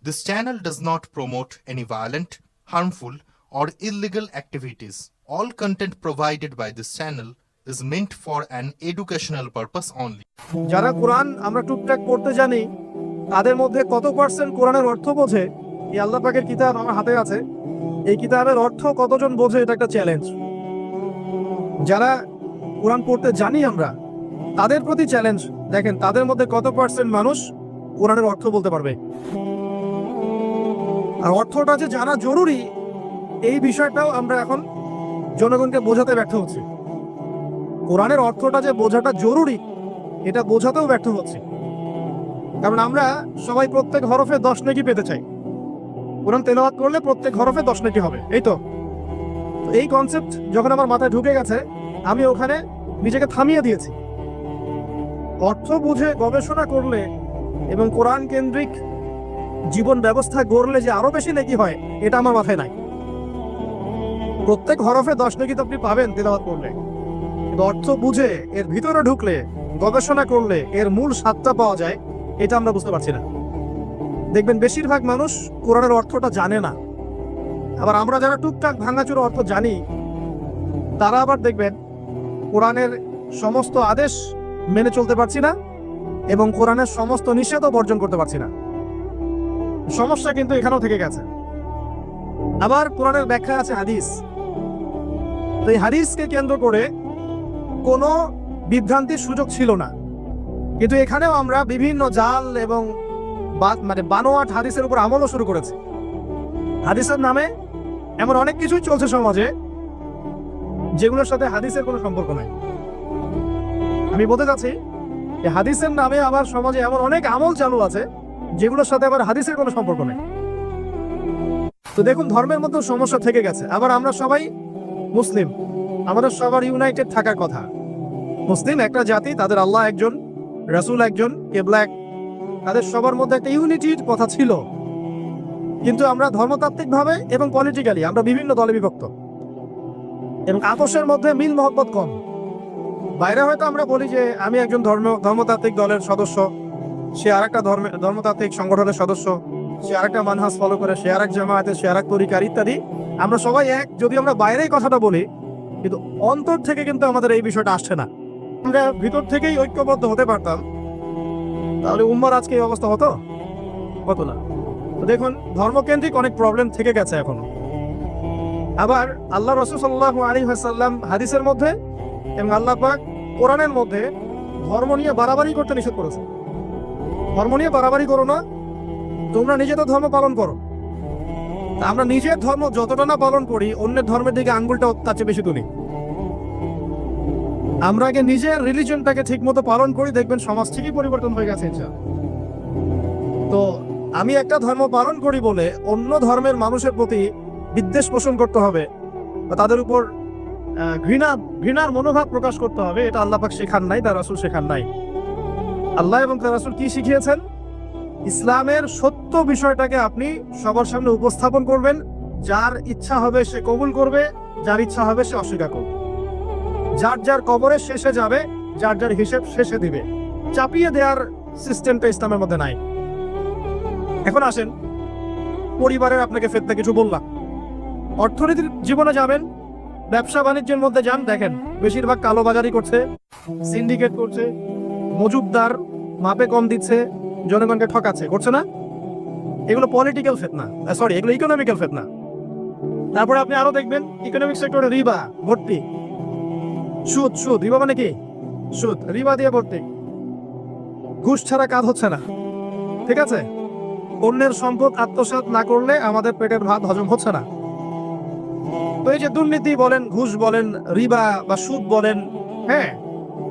This channel does not promote any violent, harmful, or illegal activities. All content provided by this channel is meant for an educational purpose only. যারা কোরআন আমরা টুকটাক পড়তে জানি তাদের মধ্যে কত পার্সেন্ট কোরআনের অর্থ বোঝে? এই আল্লাহ পাকের কিতাব আমার হাতে আছে, এই কিতাবের অর্থ কতজন বোঝে এটা একটা চ্যালেঞ্জ। যারা কোরআন পড়তে জানি আমরা তাদের প্রতি চ্যালেঞ্জ, দেখেন তাদের মধ্যে কত পার্সেন্ট মানুষ কোরআনের অর্থ বলতে পারবে। আর অর্থটা যে জানা জরুরি এই বিষয়টাও আমরা এখন জনগণকে বোঝাতে ব্যর্থ হচ্ছি। কোরআনের অর্থটা যে বোঝাটা জরুরি এটা বোঝাতেও ব্যর্থ হচ্ছে, কারণ আমরা সবাই প্রত্যেক হরফে 10 নেকি পেতে চাই। কোরআন তেলাওয়াত করলে প্রত্যেক হরফে 10 নেকি হবে, এই তো। এই কনসেপ্ট যখন আমার মাথায় ঢুকে গেছে আমি ওখানে নিজেকে থামিয়ে দিয়েছি। অর্থ বুঝে গবেষণা করলে এবং কোরআন কেন্দ্রিক জীবন ব্যবস্থা গড়লে যে আরো বেশি নেকি হয় এটা আমার মাথায় নাই। প্রত্যেক হরফে 10 নেকি তো আপনি পাবেন তেলাওয়াত করলে, কিন্তু অর্থ বুঝে এর ভিতরে ঢুকলে গবেষণা করলে এর মূল স্বাদটা পাওয়া যায়, এটা আমরা বুঝতে পারছি না। দেখবেন বেশিরভাগ মানুষ কোরআনের অর্থটা জানে না। আবার আমরা যারা টুকটাক ভাঙাচোরা অর্থ জানি তারা আবার দেখবেন কোরআনের সমস্ত আদেশ মেনে চলতে পারছি না এবং কোরআনের সমস্ত নিষেধও বর্জন করতে পারছি না। সমস্যা কিন্তু এখানেও থেকে গেছে। আবার কোরআনের ব্যাখ্যা আছে হাদিস, তো এই হাদিসকে কেন্দ্র করে কোনো বিভ্রান্তির সুযোগ ছিল না, কিন্তু এখানেও আমরা বিভিন্ন জাল এবং বানোয়াট হাদিসের উপর আমলও শুরু করেছি। হাদিসের নামে এমন অনেক কিছুই চলছে সমাজে যেগুলোর সাথে হাদিসের কোনো সম্পর্ক নাই। আমি বলতে চাচ্ছি যে হাদিসের নামে আবার সমাজে এমন অনেক আমল চালু আছে যেগুলোর সাথে আবার হাদিসের কোনো সম্পর্ক নেই। তো দেখুন, ধর্মের মধ্যে সমস্যা থেকে গেছে। আবার আমরা সবাই মুসলিম, আমাদের সবার ইউনাইটেড থাকার কথা। মুসলিম একটা জাতি, তাদের আল্লাহ একজন, রাসূল একজন, কিবলা এক, তাদের সবার মধ্যে একটা ইউনিটির কথা ছিল। কিন্তু আমরা ধর্মতাত্ত্বিক ভাবে এবং পলিটিক্যালি আমরা বিভিন্ন দলে বিভক্ত এবং আপোষের মধ্যে মিল মহব্বত কম। বাইরে হয়তো আমরা বলি যে আমি একজন ধর্মতাত্ত্বিক দলের সদস্য, সে আরেকটা ধর্মতাত্ত্বিক সংগঠনের সদস্য, সে আরেকটা মানহাজ ফলো করে, সে আরেক জামায়াতে, সে আরেক তরিকার ইত্যাদি। আমরা সবাই এক, যদি আমরা বাইরেই কথাটা বলি, কিন্তু অন্তর থেকে কিন্তু আমাদের এই বিষয়টা আসছে না। আমরা ভিতর থেকেই ঐক্যবদ্ধ হতে পারতাম তাহলে উম্মার আজকে এই অবস্থা হতো না। তো দেখুন, ধর্মকেন্দ্রিক অনেক প্রবলেম থেকে গেছে এখনো। আবার আল্লাহ রাসূল সাল্লাল্লাহু আলাইহি ওয়াসাল্লাম হাদিসের মধ্যে এবং আল্লাহ পাক কোরআনের মধ্যে ধর্ম নিয়ে বাড়াবাড়ি করতে নিষেধ করেছে। ধর্ম নিয়ে বাড়াবাড়ি করো না, তোমরা নিজেদের ধর্ম পালন করো। আমরা নিজের ধর্ম যতটা না পালন করি, অন্যের ধর্মের দিকে আঙ্গুলটা তার চেয়ে বেশি তুলি। আমরা আগে নিজের রিলিজনটাকে ঠিক মতো পালন করি, দেখবেন সমাজ ঠিকই পরিবর্তন হয়ে গেছে। তো আমি একটা ধর্ম পালন করি বলে অন্য ধর্মের মানুষের প্রতি বিদ্বেষ পোষণ করতে হবে বা তাদের উপর ঘৃণার মনোভাব প্রকাশ করতে হবে, এটা আল্লাহ পাক শেখান নাই, তার রাসূল শেখান নাই। আল্লাহ এবং তার রাসূল কি শিখিয়েছেন? ইসলামের সত্য বিষয়টাকে আপনি সবার সামনে উপস্থাপন করবেন, যার ইচ্ছা হবে সে কবুল করবে, যার ইচ্ছা হবে সে অস্বীকার করবে। যার যার কবরে শেষে যাবে, যার যার হিসেব শেষে দিবে। চাপিয়ে দেওয়ার সিস্টেমটা ইসলামের মধ্যে নাই। এখন আসেন, পরিবারের আপনাকে ফেতনা কিছু বললাম, অর্থনীতির জীবনে যাবেন, ব্যবসা বাণিজ্যের মধ্যে যান, দেখেন বেশিরভাগ কালোবাজারি করছে, সিন্ডিকেট করছে, মজুবদার মাপে কম দিচ্ছে, জনগণকে ঠকাচ্ছে, করছে না? এগুলো পলিটিক্যাল ফিতনা, সরি এগুলো ইকোনমিক্যাল ফিতনা। তারপরে আপনি আরো দেখবেন ইকোনমিক সেক্টরে রিবা ভর্তি, সুদ। রিবা মানে কি? সুদ, রিবা দিয়ে ভর্তি। ঘুষ ছাড়া কাজ হচ্ছে না, ঠিক আছে? অন্যের সম্পদ আত্মসাৎ না করলে আমাদের পেটের ভাত হজম হচ্ছে না। তো এই যে দুর্নীতি বলেন, ঘুষ বলেন, রিবা বা সুদ বলেন, হ্যাঁ,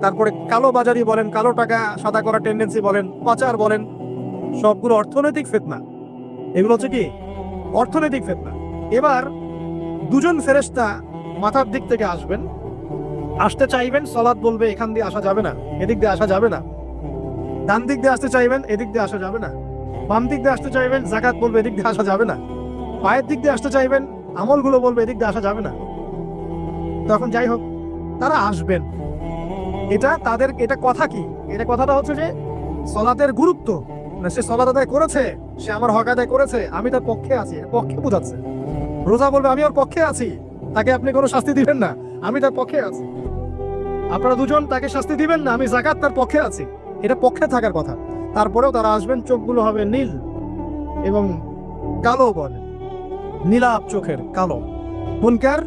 তারপরে কালো বাজারি বলেন, কালো টাকা সাদা করার টেন্ডেন্সি বলেন, পাচার বলেন, সবগুলো অর্থনৈতিক ফিতনা। এগুলো হচ্ছে কি? অর্থনৈতিক ফিতনা। এবার দুজন ফেরেশতা মাথার দিক থেকে আসবেন, আসতে চাইবেন, সালাত বলবে এখান দিয়ে আসা যাবে না, এদিক দিয়ে আসা যাবে না। ডান দিক দিয়ে আসতে চাইবেন, এদিক দিয়ে আসা যাবে না। বাম দিক দিয়ে আসতে চাইবেন, যাকাত বলবে এদিক দিয়ে আসা যাবে না। পায়ের দিক দিয়ে আসতে চাইবেন, আমলগুলো বলবে এদিক দিয়ে আসা যাবে না। তখন যাই হোক, তারা আসবেন। এটা কথা কি? এটা কথাটা হচ্ছে যে সালাতের গুরুত্ব, না সে সালাত আদায় করেছে, সে আমার হক আদায় করেছে, আমি তার পক্ষে আছি, এর পক্ষে বোঝাচ্ছে। রোজা বলবে আমি ওর পক্ষে আছি, তাকে আপনি কোনো শাস্তি দিবেন না, আমি তার পক্ষে আছি। আপনারা দুজন তাকে শাস্তি দিবেন না, আমি যাকাত তার পক্ষে আছি, এটা পক্ষে থাকার কথা। তারপরেও তারা আসবেন, চোখগুলো হবে নীল এবং কালো, বলে নীলাপ চোখের কালো। মুনকার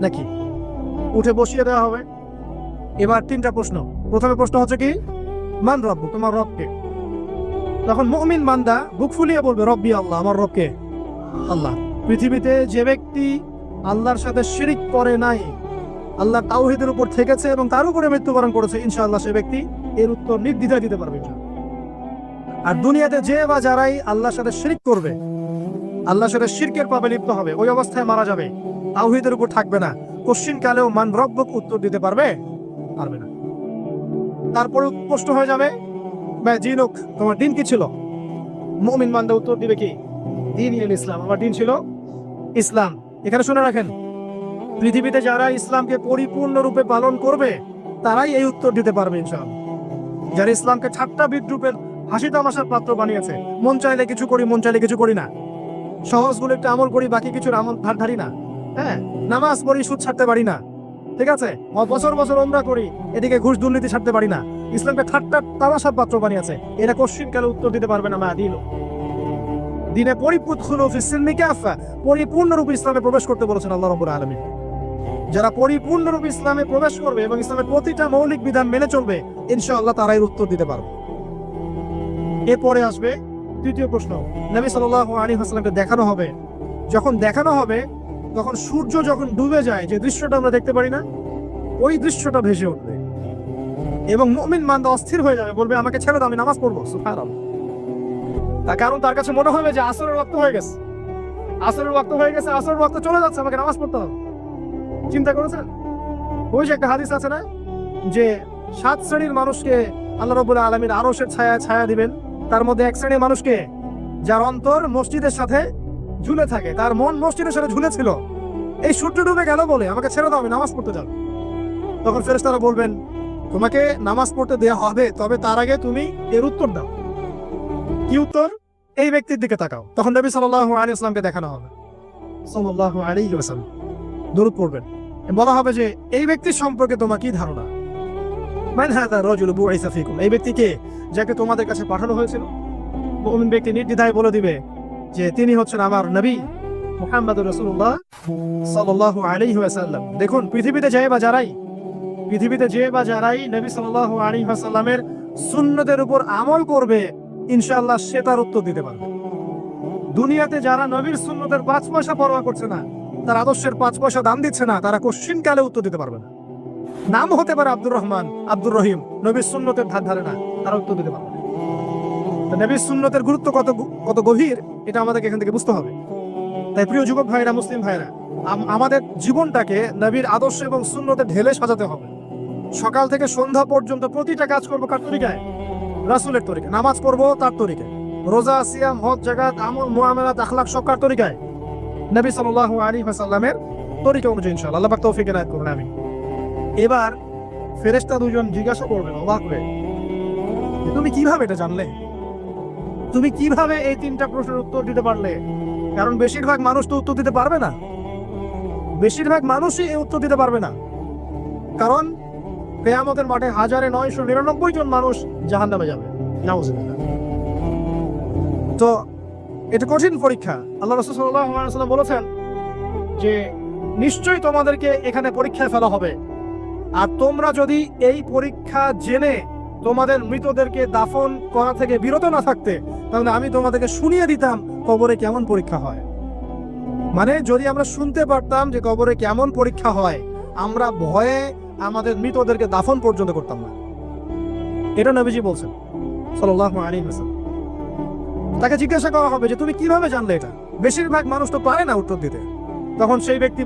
নাকি উঠে বসিয়ে দেওয়া হবে। এবার তিনটা প্রশ্ন। প্রথমে প্রশ্ন হচ্ছে কি, মান রব্বু, তোমার রবকে? তখন মুমিন বান্দা বুক ফুলিয়ে বলবে রব্বি আল্লাহ, আমার রবকে আল্লাহ। পৃথিবীতে যে ব্যক্তি আল্লাহর সাথে শিরিক করে নাই, আল্লাহ তাওহীদের উপর থেকেছে এবং তার উপরে মৃত্যুবরণ করেছে, ইনশাআল্লাহ সে ব্যক্তি এর উত্তর নির্দ্বিধায় দিতে পারবে। আর দুনিয়াতে যে বা যারাই আল্লাহর সাথে শিরিক করবে, আল্লাহর সাথে শিরকের পাবে লিপ্ত হবে, ওই অবস্থায় মারা যাবে, তাওহীদের উপর থাকবে না, কোশ্চিন কালেও মান রব্বুক উত্তর দিতে পারবে না। তারপরে প্রশ্ন হয়ে যাবে বা জিনুক, তোমার দিন কি ছিল? মুমিন বান্দা উত্তর দিবে কি, দিন ইসলাম, আমার দিন ছিল ইসলাম। এখানে শুনে রাখেন, পৃথিবীতে যারা ইসলামকে পরিপূর্ণরূপে পালন করবে তারাই এই উত্তর দিতে পারবে ইনশাআল্লাহ। যারা ইসলামকে ঠাট্টা বিদ্রুপের হাসি তামাশার পাত্র বানিয়েছে, মন চাইলে কিছু করি, মন চাইলে কিছু করি না, সহজগুলো একটু আমল করি, বাকি কিছুর আমল ধারি না, হ্যাঁ, নামাজ পড়ি, সুদ ছাড়তে পারি না, ঠিক আছে, বছর বছর ওমরা করি, এদিকে ঘুষ দুর্নীতি ছাড়তে পারি না, ইসলামকে ঠাট্টা তামাশার পাত্র বানিয়েছে, এরা কোশ্চিন কালে উত্তর দিতে পারবে না। মা দিল দিনে পরিপূর্ণরূপে ইসলামে প্রবেশ করতে বলেছেন আল্লাহ রাব্বুল আলামিন। যারা পরিপূর্ণরূপে ইসলামে প্রবেশ করবে এবং ইসলামের প্রতিটা মৌলিক বিধান মেনে চলবে, ইনশাআল্লাহ তারাই উত্তর দিতে পারবে। এরপরে আসবে তৃতীয় প্রশ্ন। নবী সাল্লাল্লাহু আলাইহি ওয়াসাল্লামকে দেখানো হবে, যখন দেখানো হবে তখন সূর্য যখন ডুবে যায়, যে দৃশ্যটা আমরা দেখতে পারি না, ওই দৃশ্যটা ভেসে উঠবে এবং মুমিন বান্দা অস্থির হয়ে যাবে, বলবে আমাকে ছেড়ে দাও, আমি নামাজ পড়বো। সুবহানাল্লাহ। তার কারণ তার কাছে মনে হবে যে আসরের ওয়াক্ত হয়ে গেছে, আসরের ওয়াক্ত হয়ে গেছে, আসরের ওয়াক্ত চলে যাচ্ছে, আমাকে নামাজ পড়তে হবে। চিন্তা করেছেন? ওই যে একটা হাদিস আছে না, যে 7 শ্রেণীর মানুষকে আল্লাহ রাব্বুল আলামিন আরশের ছায়া দিবেন। তার মধ্যে এক শ্রেণীর মানুষকে, যার অন্তর মসজিদের সাথে ঝুলে থাকে, তার মন মসজিদের সাথে ঝুলে ছিল, এই সূর্য ডুবে গেল বলে আমাকে ছেড়ে দাও, আমি নামাজ পড়তে যাব। তখন ফেরেশতারা বলবেন তোমাকে নামাজ পড়তে দেয়া হবে, তবে তার আগে তুমি এর উত্তর দাও। কি উত্তর? এই ব্যক্তির দিকে তাকাও। তখন নবী সাল্লাল্লাহু আলাইহি ওয়াসাল্লামকে দেখানো হবে, সাল্লাল্লাহু আলাইহি ওয়াসাল্লাম দরুদ পড়বেন, বলা হবে যে এই ব্যক্তির সম্পর্কে তোমার কি ধারণা? মান হাযা রাজুলু বুইসা ফীকুম, এই ব্যক্তি কে, যাকে তোমাদের কাছে পাঠানো হয়েছিল? মুমিন ব্যক্তি নির্দ্বিধায় বলে দিবে যে তিনি হচ্ছেন আমার নবী মুহাম্মদুর রাসূলুল্লাহ সাল্লাল্লাহু আলাইহি ওয়াসাল্লাম। দেখুন, পৃথিবীতে যে বা যারাই নবী সাল্লাল্লাহু আলাইহি ওয়াসাল্লামের সুন্নতের উপর আমল করবে, ইনশাআল্লাহ সে তার উত্তর দিতে পারবে। দুনিয়াতে যারা নবীর সুন্নতের 5 পয়সা পরোয়া করছে না, তার আদর্শের 5 পয়সা দাম দিচ্ছে না, তারা কোশ্চিন কালে উত্তর দিতে পারবে না। নাম হতে পারে আব্দুর রহমান, আব্দুর রহিম, নবীর সুন্নতের ধার ধারে না, তারা উত্তর দিতে পারবে না। নবীর সুন্নতের গুরুত্ব কত গভীর, এটা আমাদেরকে এখান থেকে বুঝতে হবে। তাই প্রিয় যুবক ভাইরা, মুসলিম ভাইরা, আমাদের জীবনটাকে নবীর আদর্শ এবং সুন্নতে ঢেলে সাজাতে হবে। সকাল থেকে সন্ধ্যা পর্যন্ত প্রতিটা কাজ করবো কার তরিকায়? রাসূলের তরিকায়। নামাজ পড়বো তার তরিকায়, রোজা, সিয়াম, হজ, যাকাত, আমল, মুআমালাত, আখলাক সব কার তরিকায়? নবী সাল্লাল্লাহু আলাইহি ওয়াসাল্লামের তরিকা অনুযায়ী ইনশাআল্লাহ। আল্লাহ পাক তৌফিক এনায়েত করুন, আমিন। এবার ফেরেশতা দুজন জিজ্ঞাসা করবেন অবাক হয়ে, তুমি কিভাবে এটা জানলে? তুমি কিভাবে এই 3টা প্রশ্নের উত্তর দিতে পারলে? কারণ বেশিরভাগ মানুষ তো উত্তর দিতে পারবে না, বেশিরভাগ মানুষই এই উত্তর দিতে পারবে না। কারণ কিয়ামতের মাঠে 1999 জন মানুষ জাহান্নামে যাবে, নাউযুবিল্লাহ। তো এটা কঠিন পরীক্ষা। আল্লাহ রাসূল সাল্লাল্লাহু আলাইহি ওয়াসাল্লাম বলেছেন যে নিশ্চয়ই তোমাদেরকে এখানে পরীক্ষায় ফেলা হবে, আর তোমরা যদি এই পরীক্ষা জেনে তোমাদের মৃতদেরকে দাফন করা থেকে বিরত না থাকতে, তাহলে আমি তোমাদেরকে শুনিয়ে দিতাম কবরে কেমন পরীক্ষা হয়। মানে যদি আমরা শুনতে পারতাম যে কবরে কেমন পরীক্ষা হয়, আমরা ভয়ে আমাদের মৃতদেরকে দাফন পর্যন্ত করতাম না। এটা নবীজি বলছেন সাল্লাল্লাহু আলাইহি ওয়াসাল্লাম। তাকে জিজ্ঞাসা করা হবে যে তুমি কিভাবে জানলে এটা? বেশিরভাগ মানুষ তো পারে না উত্তর দিতে। তখন সেই ব্যক্তি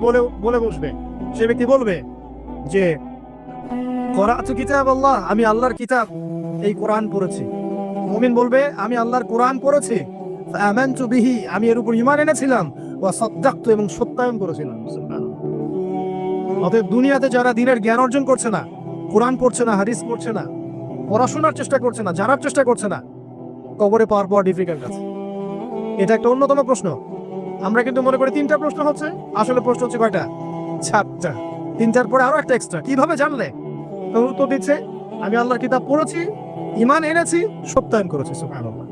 বলে বসবে, সেই ব্যক্তি বলবে যে করাতু কিতাব আল্লাহ, আমি আল্লাহর কিতাব এই কোরআন পড়েছি। মুমিন বলবে আমি আল্লাহর কোরআন পড়েছি, ফাআমানতু বিহি, আমি এর উপর ঈমান এনেছিলাম, ওয়া সাদ্দাকতু, এবং সত্যায়ন করেছিলাম। অতএব দুনিয়াতে যারা দ্বীনের জ্ঞান অর্জন করছে না, কোরআন পড়ছে না, হাদিস পড়ছে না, পড়াশোনার চেষ্টা করছে না, জানার চেষ্টা করছে না, কবরে পাওয়ার পর ডিফিকাল্ট আছে? এটা একটা অন্যতম প্রশ্ন। আমরা কিন্তু মনে করি 3টা প্রশ্ন হচ্ছে, আসলে প্রশ্ন হচ্ছে কয়টা? 7টা। 3টার পরে আরো একটা এক্সট্রা। কিভাবে জানলে? তো উত্তর দিচ্ছে, আমি আল্লাহর কিতাব পড়েছি, ঈমান এনেছি, সত্যায়ন করেছি। সুবহানাল্লাহ।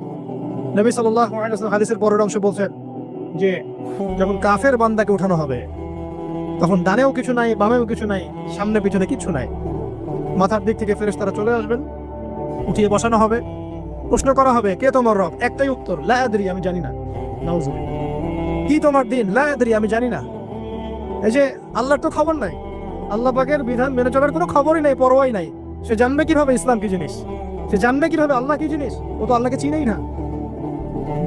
নবী সাল্লাল্লাহু আলাইহি ওয়াসাল্লাম হাদিসের পরের অংশে বলছেন যে যখন কাফের বান্দাকে উঠানো হবে, তখন ডানেও কিছু নাই, বামেও কিছু নাই, সামনে পিছনে কিছু নাই। মাথার দিক থেকে ফেরেশতারা চলে আসবেন, উঠিয়ে বসানো হবে, প্রশ্ন করা হবে, কে তোমার রব? একটাই উত্তর, লা আদরি, আমি জানি না। নাউজুবিল্লাহ। কি তোমার দিন? লা আদরি, আমি জানি না। এই যে আল্লাহর তো খবর নাই, আল্লাহ পাকের বিধান মেনে চলার কোনো খবরই নাই, পরোয়াই নাই। সে জানবে কিভাবে ইসলাম কি জিনিস? সে জানবে কিভাবে আল্লাহ কি জিনিস? ও তো আল্লাহকে চিনেই না।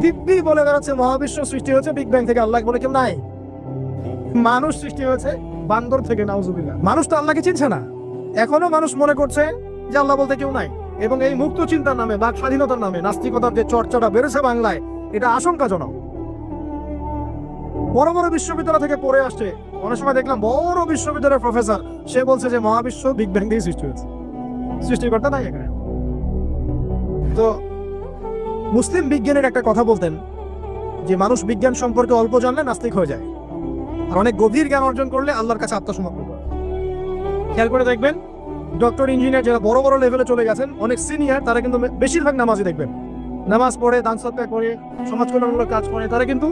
দিব্যি বলে বেড়াচ্ছে মহাবিশ্ব সৃষ্টি হয়েছে বিগ ব্যাং থেকে, আল্লাহ বলে কেউ নাই। মানুষ সৃষ্টি হয়েছে বান্দর থেকে, নাউজুবিল্লাহ। মানুষ তো আল্লাহকে চিনছে না। এখনো মানুষ মনে করছে যে আল্লাহ বলতে কেউ নাই। এবং এই মুক্ত চিন্তার নামে, বাক স্বাধীনতার নামে নাস্তিকতার যে চর্চাটা বেড়েছে বাংলায়, এটা আশঙ্কাজনক। বড় বড় বিশ্ববিদ্যালয় থেকে পড়ে আসছে, অনেক সময় দেখলাম বড় বিশ্ববিদ্যালয়ের প্রফেসর, সে বলছে যে মহাবিশ্ব বিগ ব্যাং দিয়ে সৃষ্টি হয়েছে, সৃষ্টিকর্তা নাই এখানে। তো মুসলিম বিজ্ঞানের একটা কথা বলতেন যে মানুষ বিজ্ঞান সম্পর্কে অল্প জানলে নাস্তিক হয়ে যায়, আর অনেক গভীর জ্ঞান অর্জন করলে আল্লাহর কাছে আত্মসমর্পণ করে। খেয়াল করে দেখবেন, ডক্টর, ইঞ্জিনিয়ার যারা বড় বড় লেভেলে চলে গেছেন, অনেক সিনিয়র, তারা কিন্তু বেশিরভাগ নামাজি দেখবেন, নামাজ পড়ে, দান সদকা করে, সমাজ কল্যাণমূলক কাজ করে। তারা কিন্তু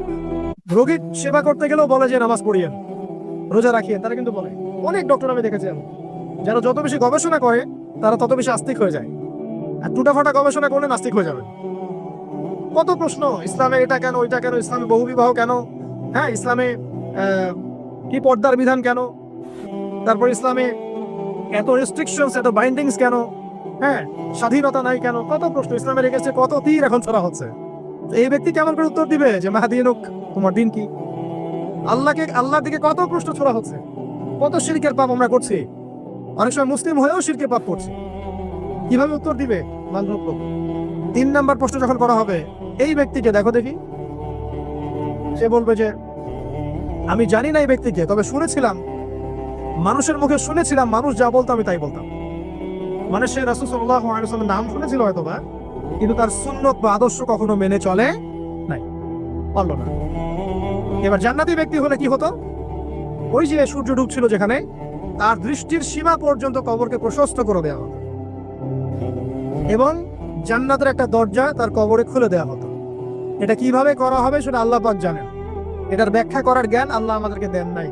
রোগীর সেবা করতে গেলেও বলে যে নামাজ পড়িয়েন, রোজা রাখিয়েন, তারা কিন্তু বলে। অনেক ডক্টর আমি দেখেছি, যারা যত বেশি গবেষণা করে তারা তত বেশি আস্তিক হয়ে যায়, আর টুটাফাটা গবেষণা করলে নাস্তিক হয়ে যাবে। কত প্রশ্ন, ইসলামে এটা কেন, ওইটা কেন, ইসলামে বহুবিবাহ কেন, হ্যাঁ, ইসলামে কি পর্দার বিধান কেন, তারপর ইসলামে এত রেস্ট্রিকশনস, এত বাইন্ডিংস কেন, হ্যাঁ, স্বাধীনতা নাই কেন, কত প্রশ্ন। ইসলামে রেখেছে কত তীর এখন ছড়া হচ্ছে। এই ব্যক্তি কেমন করে উত্তর দিবে যে মাহদিনুক, তোমার দিন কি? আল্লাহর দিকে কত প্রশ্ন ছড়া হচ্ছে, কত শিরকের পাপ আমরা করছি, অনেক সময় মুসলিম হয়েও শিরকের পাপ করছি। কিভাবে উত্তর দিবে? 3 নাম্বার প্রশ্ন যখন করা হবে, এই ব্যক্তিকে দেখো দেখি, সে বলবে যে আমি জানি না এই ব্যক্তিকে, তবে শুনেছিলাম, মানুষের মুখে শুনেছিলাম, মানুষ যা বলতো আমি তাই বলতাম। মানে সে রাসূল সাল্লাল্লাহু আলাইহি ওয়াসাল্লামের নাম শুনেছিল হয়তোবা, কিন্তু তার সুন্নত বা আদর্শ কখনো মেনে চলে নাই, পারলো না। এবার জান্নাতি ব্যক্তি হলে কি হতো? ওই যে সূর্য ডুবছিল যেখানে, তার দৃষ্টির সীমা পর্যন্ত কবরকে প্রশস্ত করে দেওয়া হতো, এবং জান্নাতের একটা দরজা তার কবরে খুলে দেওয়া হতো। এটা কিভাবে করা হবে সেটা আল্লাহ পাক জানেন, এটার ব্যাখ্যা করার জ্ঞান আল্লাহ আমাদেরকে দেন নাই।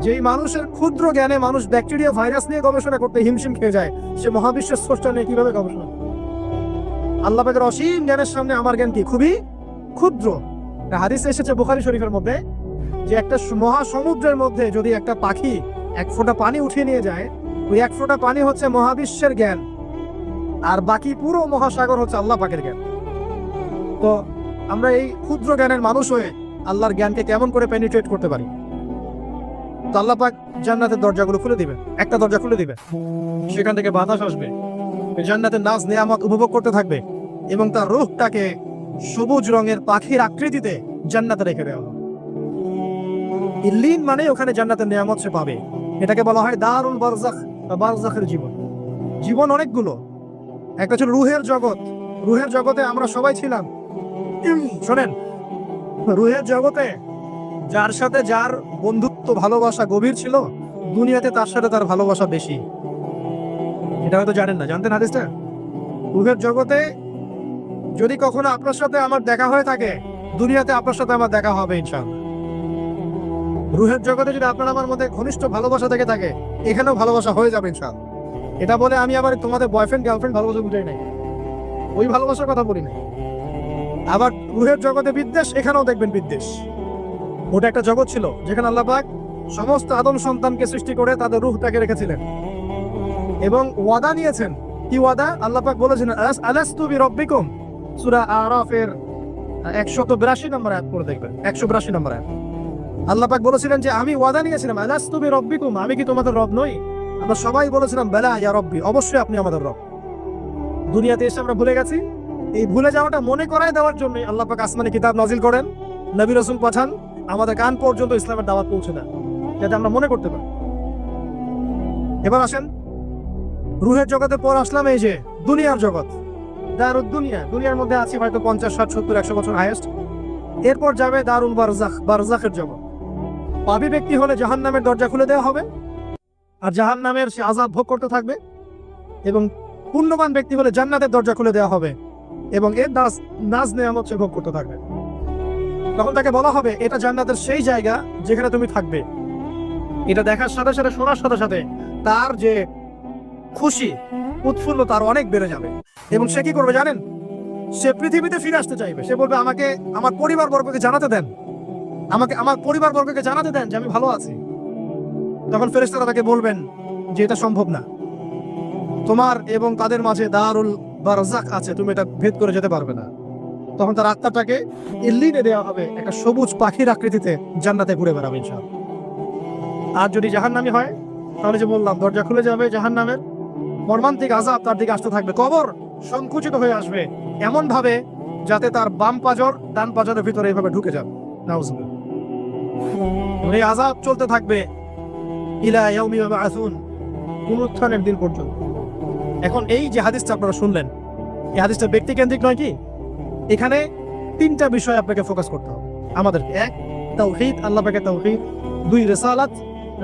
যেই মানুষের ক্ষুদ্র জ্ঞানে মানুষ ব্যাকটেরিয়া, ভাইরাস নিয়ে গবেষণা করতে হিমশিম খেয়ে যায়, সে মহাবিশ্বের স্রষ্টা নিয়ে কিভাবে গবেষণা? আল্লাহ পাকের অসীম জ্ঞানের সামনে আমার জ্ঞান কি? খুবই ক্ষুদ্র। হাদিসে এসেছে বুখারী শরীফের মধ্যে, যে একটা মহাসমুদ্রের মধ্যে যদি একটা পাখি 1 ফোঁটা পানি উঠিয়ে নিয়ে যায়, ওই 1 ফোঁটা পানি হচ্ছে মহাবিশ্বের জ্ঞান, আর বাকি পুরো মহাসাগর হচ্ছে আল্লাহ পাকের জ্ঞান। তো আমরা এই ক্ষুদ্র জ্ঞানের মানুষ হয়ে আল্লাহর জ্ঞানকে কেমন করে পেনিট্রেট করতে পারি? তো আল্লাহ পাক জান্নাতের দরজাগুলো খুলে দিবে, একটা দরজা খুলে দিবে, সেখান থেকে বাতাস আসবে, জান্নাতের নাজ নেয়ামত উপভোগ করতে থাকবে, এবং তার রূহটাকে সবুজ রঙের পাখির আকৃতিতে জান্নাতে রেখে দেওয়া হবে। ইল্লিন মানে ওখানে জান্নাতের নেয়ামত সে পাবে। এটাকে বলা হয় দারুল বারজাখ বা বারজাখের জীবন। জীবন অনেকগুলো, একটা ছিল রুহের জগৎ। রুহের জগতে আমরা সবাই ছিলাম। শোনেন, রুহের জগতে যার সাথে যার বন্ধুত্ব, ভালোবাসা গভীর ছিল, দুনিয়াতে তার সাথে তার ভালোবাসা বেশি। এটা হয়তো জানেন না, জানতেন হাদিসটা? রুহের জগতে যদি কখনো আপনার সাথে আমার দেখা হয়ে থাকে, দুনিয়াতে আপনার সাথে আমার দেখা হবে ইনশাআল্লাহ। রুহের জগতে যদি আপনার আমার মধ্যে ঘনিষ্ঠ ভালোবাসা থেকে থাকে, এখানেও ভালোবাসা হয়ে যাবে ইনশাআল্লাহ। এটা বলে আমি আবার তোমাদের বয়ফ্রেন্ড গার্লফ্রেন্ড ভালোবাসা বুঝাই নাই, ওই ভালোবাসার কথা বলি নাই। আবার রুহের জগতে বিদ্বেষ, এখানেও দেখবেন বিদ্বেষ। ওটা একটা জগৎ ছিল যেখানে আল্লাহ পাক সমস্ত আদম সন্তানকে সৃষ্টি করে তাদের রূহটাকে রেখেছিলেন, এবং ওয়াদা নিয়েছেন। কি ওয়াদা? আল্লাহ পাক বলেছেন আলাস্তু বিরাব্বিকুম, সূরা আরাফের 182 নম্বর আয়াত পড়ে দেখবেন, 182 নম্বর আয়াত। আল্লাহ পাক বলেছিলেন যে আমি ওয়াদা নিয়েছিলাম, আলাস্তু বিরাব্বিকুম, আমি কি তোমাদের রব নই? আমরা সবাই বলেছিলাম বেলা ইয়া রব্বি, অবশ্যই আপনি আমাদের রব। দুনিয়াতে এসে আমরা ভুলে গেছি। এই ভুলে যাওয়াটা মনে করায় দেওয়ার জন্য আল্লাহ পাক আসমানে কিতাব নাজিল করেন, নবী রাসূল পাঠান, আমাদের কান পর্যন্ত ইসলামের দাওয়াত পৌঁছে দেন, যাতে আমরা মনে করতে পারি। এবার আসেন রুহের জগতের পর আসলাম এই যে দুনিয়ার জগৎ। দারুদ দুনিয়া, দুনিয়ার মধ্যে আছি হয়তো 50, 60, 70, 100 বছর হাইয়েস্ট। এরপর যাবে দারুল বারজাখ, বারজাখের জগৎ। পাপী ব্যক্তি হলে জাহান্নামের দরজা খুলে দেওয়া হবে, আর জাহান্নামের সে আযাব ভোগ করতে থাকবে। এবং পুণ্যবান ব্যক্তি হলে জান্নাতের দরজা খুলে দেওয়া হবে এবং এর নাজ নেয়ামত সে ভোগ করতে থাকবে। তখন তাকে বলা হবে এটা জান্নাতের সেই জায়গা যেখানে তুমি থাকবে। এটা দেখার সাথে সাথে, শোনার সাথে সাথে তার যে খুশি, উৎফুল্ল তার অনেক বেড়ে যাবে। এবং সে কি করবে জানেন? সে পৃথিবীতে ফিরে আসতে চাইবে। সে বলবে আমাকে আমার পরিবারবর্গকে জানাতে দেন, আমাকে আমার পরিবারবর্গকে জানাতে দেন যে আমি ভালো আছি। তখন ফেরেশতারা তাকে বলবেন যে এটা সম্ভব না, তোমার এবং তাদের মাঝে দারুল বারজাখ আছে, তুমি এটা ভেদ করে যেতে পারবে না। তখন তার আত্মাটাকে ইল্লিনে দেওয়া হবে, একটা সবুজ পাখির আকৃতিতে জান্নাতে ঘুরে বেড়াবে ইনশাআল্লাহ। আর যদি জাহান্নামী হয় তাহলে যে বললাম দরজা খুলে যাবে জাহান্নামের, মর্মান্তিক আযাব তার দিকে আসতে থাকবে। কবর সংকুচিত হয়ে আসবে এমন ভাবে যাতে তার বাম পাজর ডান পাজরের ভিতরে এইভাবে ঢুকে যাবে। নাউজুবিল্লাহ। এই আযাব চলতে থাকবে ইলা ইয়াউমি ইউবআসুন, পুনরুত্থানের দিন পর্যন্ত। এখন এই যে হাদিসটা আপনারা শুনলেন, এই হাদিসটা ব্যক্তিকেন্দ্রিক নয় কি? এখানে তিনটা বিষয় আপনাকে ফোকাস করতে হবে আমাদেরকে। এক, তাওহীদ, আল্লাহ পাকের তাওহীদ। দুই, রিসালাত,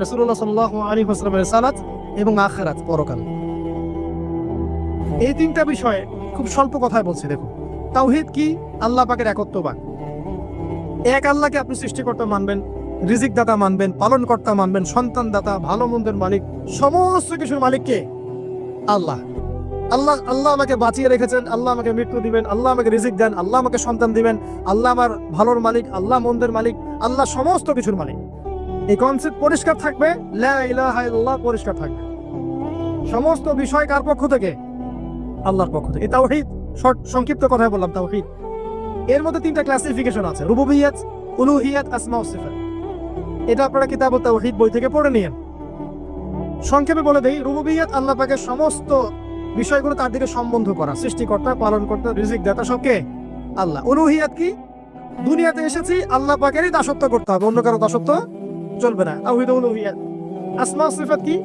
রাসূলুল্লাহ সাল্লাল্লাহু আলাইহি ওয়াসাল্লামের রিসালাত। এবং আখিরাত, পরকাল। এই তিনটা বিষয়ে খুব স্বল্প কথায় বলছি। দেখুন, তাওহীদ কি? আল্লাহ পাকের একত্ববাদ। এক আল্লাহকে আপনি সৃষ্টিকর্তা মানবেন, রিজিক দাতা মানবেন, পালনকর্তা মানবেন, সন্তান দাতা, ভালো মন্দের মালিক, সমস্ত কিছুর মালিক কে? আল্লাহ। আল্লাহ আল্লাহ আমাকে বাঁচিয়ে রেখেছেন, আল্লাহ আমাকে মৃত্যু দিবেন, আল্লাহ আমাকে রিজিক দেন, আল্লাহ আমাকে সন্তান দিবেন, আল্লাহ আমার ভালোর মালিক, আল্লাহ মন্দের মালিক, আল্লাহ সমস্ত কিছুর মালিক। এই কনসেপ্ট পরিষ্কার থাকবে, লা ইলাহা ইল্লাল্লাহ পরিষ্কার থাকবে। সমস্ত বিষয় কার পক্ষ থেকে? আল্লাহর পক্ষ থেকে। তাওহীদ, সংক্ষিপ্ত কথায় বললাম তাওহীদ। এর মধ্যে তিনটা ক্লাসিফিকেশন আছে: রুবুবিয়্যাত, উলুহিয়্যাত, আসমা ও সিফাত। এটা আপনারা কিতাব তাওহীদ বই থেকে পড়ে নিয়েন। সংক্ষেপে বলে দেই, রুবুবিয়্যাত আল্লাহ পাকের সমস্ত বিষয়গুলো তার দিকে সম্বন্ধ করা, সৃষ্টিকর্তা, পালনকর্তা, রিজিক দাতা সবকে আল্লাহ। উলুহিয়্যাত কি? দুনিয়াতে এসেছি আল্লাহ পাকেরই দাসত্ব করতে হবে, অন্য কারো দাসত্ব চলবে না। তাওহীদ উলুহিয়্যাত। আসমা ও সিফাত কি?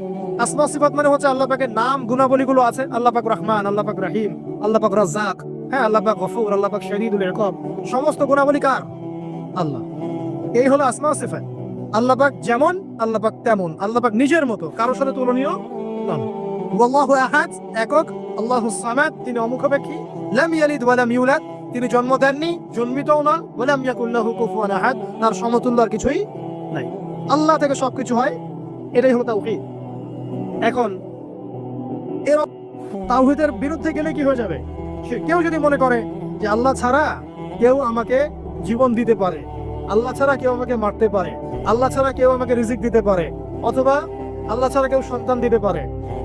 আসমা ও সিফাত মানে হচ্ছে আল্লাহ পাকের নাম গুণাবলীগুলো আছে। আল্লাহ পাক রহমান, আল্লাহ পাক রহিম, আল্লাহ পাক রাজ্জাক, হ্যাঁ, আল্লাহ পাক গফুর, আল্লাহ পাক শদীদুল ইকাব। সমস্ত গুণাবলী কার? আল্লাহ। এই হলো আসমা ও সিফাত। আল্লাহ পাক যেমন, আল্লাহ পাক তেমন, আল্লাহ পাক নিজের মতো, কারোর সাথে তুলনীয় নন। আল্লাহু আহাদ, একক। আল্লাহুস সামাদ, তিনি অমুখাপেক্ষী। লাম ইয়ালিদ ওয়া লাম ইউলাদ, তিনি জন্ম দেননি, জন্মিতও নন। ওয়া লাম ইয়াকুল লাহু কুফুয়ান আহাদ, তার সমতুল্য আর কিছুই নাই। আল্লাহ থেকে সবকিছু হয়, এটাই হলো তাওহীদ। এখন এর তাওহীদের বিরুদ্ধে গেলে কি হয়ে যাবে? কেউ যদি মনে করে যে আল্লাহ ছাড়া কেউ আমাকে জীবন দিতে পারে, আল্লাহ ছাড়া কেউ আমাকে মারতে পারে, আল্লাহ ছাড়া কেউ আমাকে রিজিক দিতে পারে, অথবা আল্লাহ ছাড়া কেউ সন্তান দিতে পারে,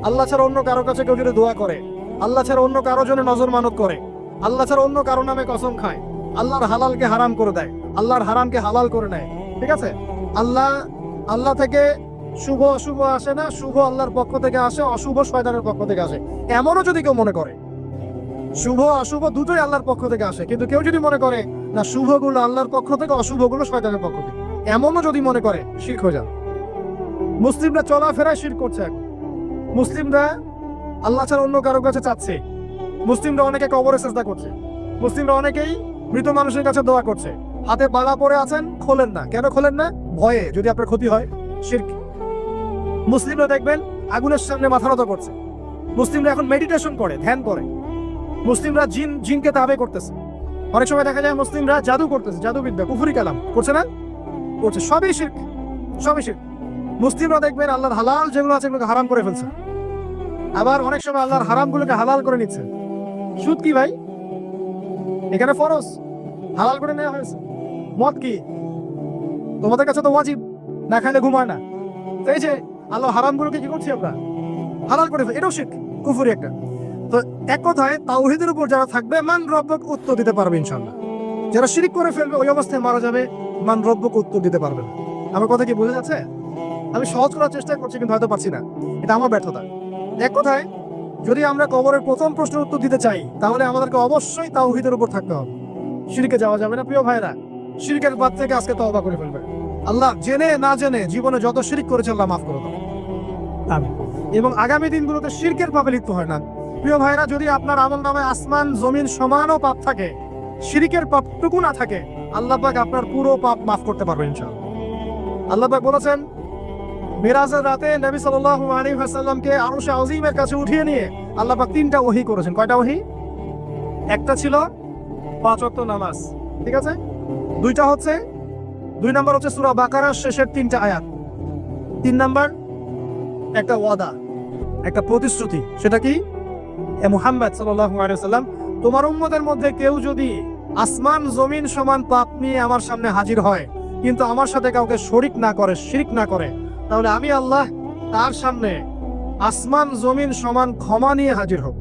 আল্লাহ ছাড়া অন্য কারো কাছে কেউ যদি দোয়া করে, আল্লাহ ছাড়া অন্য কারো জন্য নজর মানত করে, আল্লাহ ছাড়া অন্য কারো নামে কসম খায়, আল্লাহর হালালকে হারাম করে দেয়, আল্লাহর হারামকে হালাল করে নেয়, ঠিক আছে? আল্লাহ থেকে শুভ অশুভ আসে না, শুভ আল্লাহর পক্ষ থেকে আসে, অশুভ শয়তানের পক্ষ থেকে আসে। এমনও যদি কেউ মনে করে, শুভ অশুভ দুটোই আল্লাহর পক্ষ থেকে আসে, কিন্তু কেউ যদি মনে করে না শুভগুলো আল্লাহর পক্ষ থেকে, অশুভগুলো শয়তানের পক্ষ থেকে, এমনও যদি মনে করে, শিরক হয়ে যাবে। মুসলিমরা চলাফেরায় শিরক করছে এখন। মুসলিমরা আল্লাহ ছাড়া অন্য কারো কাছে চাচ্ছে, মুসলিমরা অনেকে কবরে সিজদা করছে, মুসলিমরা অনেকেই মৃত মানুষের কাছে দোয়া করছে। হাতে বালা পরে আছেন, খোলেন না। কেন খোলেন না? ভয়ে, যদি আপনার ক্ষতি হয়। শিরক। মুসলিমরা দেখবেন আগুনের সামনে মাথা নত করছে। মুসলিমরা এখন মেডিটেশন করে, ধ্যান করে। মুসলিমরা জিনকে তাবে করতেছে। অনেক সময় দেখা যায় মুসলিমরা জাদু করতেছে, জাদুবিদ্যা, কুফরি কালাম করছে না? করছে। সবই শিরক, সবই শিরক। মুসলিমরা দেখবেন আল্লাহর হালাল যেগুলো আছে এগুলোকে হারাম করে ফেলছে। আবার অনেক সময় আল্লাহর হারামগুলোকে হালাল করে নিচ্ছে। সুদ কি ভাই? এখানে ফরজ, হালাল করে নেওয়া হয়েছে। মদ কি? তোমাদের কাছে তো ওয়াজিব, না খাইলে ঘুম হয় না। তো এই যে আল্লাহ হারামগুলোকে কি করছি আমরা? হালাল করে ফেলছি, এটাও শিরক, কুফরি একটা। তো এক কথায় তাওহীদের উপর যারা থাকবে, মান রব্বক উত্তর দিতে পারবে ইনশাআল্লাহ। যারা শিরক করে ফেলবে ওই অবস্থায় মারা যাবে, মান রব্বক উত্তর দিতে পারবে না। আমার কথা কি বোঝা যাচ্ছে? আমি সহজ করার চেষ্টা করছি কিন্তু হয়তো পারছি না, এটা আমার ব্যর্থতা। এক কথায় যদি আমরা কবরের প্রথম প্রশ্নের উত্তর দিতে চাই তাহলে আমাদেরকে অবশ্যই তাওহীদের উপর থাকতে হবে। শিরকে যাওয়া যাবে না। প্রিয় ভাইরা, শিরকের বাদ থেকে আজকে তওবা করে ফেলবে। আল্লাহ জেনে না জেনে জীবনে যত শিরক করেছে আল্লাহ মাফ করে দাও, আমিন। এবং আগামী দিনগুলোতে শিরকের পাপে লিপ্ত হয় না, প্রিয় ভাইরা, যদি আপনার আমল নামে আসমান জমিন সমানও পাপ থাকে, শিরিকের পাপটুকু না থাকে, আল্লাহ পাক আপনার পুরো পাপ মাফ করতে পারবেন ইনশাআল্লাহ। আল্লাহ পাক বলেছেন, মিরাজের রাতে নবী সাল্লাল্লাহু আলাইহি ওয়াসাল্লামকে আরশে আজিমের কাছে উঠিয়ে নিয়ে আল্লাহ পাক 3টা ওহী করেছেন। কয়টা ওহী? একটা ছিল 5 ওয়াক্ত নামাজ, ঠিক আছে? 2 নাম্বার হচ্ছে সূরা বাকারার শেষের 3টা আয়াত। 3 নাম্বার একটা ওয়াদা, একটা প্রতিশ্রুতি। সেটা কি? এ মুহাম্মদ সাল্লাল্লাহু আলাইহি ওয়াসাল্লাম, তোমার উম্মতের মধ্যে কেউ যদি আসমান জমিন সমান পাপ নিয়ে আমার সামনে হাজির হয়, কিন্তু আমার সাথে কাউকে শরিক না করে, শিরক না করে, তাহলে আমি আল্লাহ তার সামনে আসমান জমিন সমান ক্ষমা নিয়ে হাজির হব,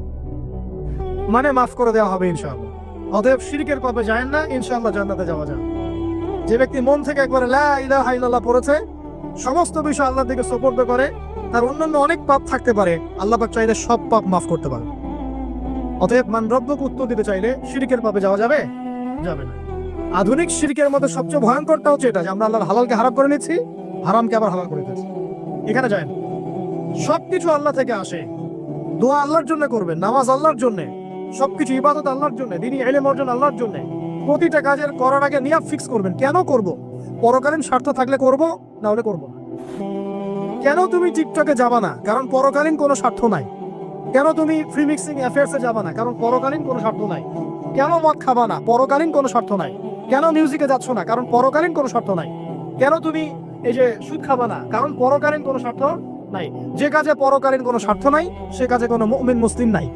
মানে মাফ করে দেওয়া হবে ইনশাআল্লাহ। অতএব শিরকের পাপে যায় না, ইনশাআল্লাহ জান্নাতে যাওয়া যাবে। যে ব্যক্তি মন থেকে একবার লা ইলাহা ইল্লাল্লাহ পড়েছে, সমস্ত বিষয় আল্লাহর দিকে সুপর্দ করে, তার অন্যান্য অনেক পাপ থাকতে পারে, আল্লাহ পাক চাইলে সব পাপ মাফ করতে পারে। অতএব মান রব্বকে উত্তর দিতে চাইলে শিরকের পাপে যাওয়া যাবে? যাবে না। আধুনিক শিরকের মধ্যে সবচেয়ে ভয়ঙ্করটা হচ্ছে এটা যে আমরা আল্লাহর হালালকে হারাম করে নিচ্ছি, হারামকে আবার হালাল করে দিচ্ছি। এখানে যায় না। সবকিছু আল্লাহ থেকে আসে। দোয়া আল্লাহর জন্য করবেন, নামাজ আল্লাহর জন্য, সবকিছু ইবাদত আল্লাহর জন্য, দ্বীনি ইলম অর্জন আল্লাহর জন্য। প্রতিটা কাজের করার আগে নিয়াত ফিক্স করবেন, কেন করব? পরকালীন স্বার্থ থাকলে করব, না হলে করব না। কেন তুমি টিকটকে যাবা না? কারণ পরকালীন কোনো স্বার্থ নাই। কেন তুমি ফ্রি মিক্সিং অ্যাফেয়ার্সে যাবা না? কারণ পরকালীন কোনো স্বার্থ নাই। কেন মদ খাবা না? পরকালীন কোনো স্বার্থ নাই। কেন মিউজিকে যাচ্ছ না? কারণ পরকালীন কোনো স্বার্থ নাই। কেন তুমি এই যে সুদ খাবা না? কারণ পরকালীন কোনো স্বার্থ নাই। যে কাজে পরকালীন কোনো স্বার্থ নাই, সে কাজে কোনো মুমিন মুসলিম নাই।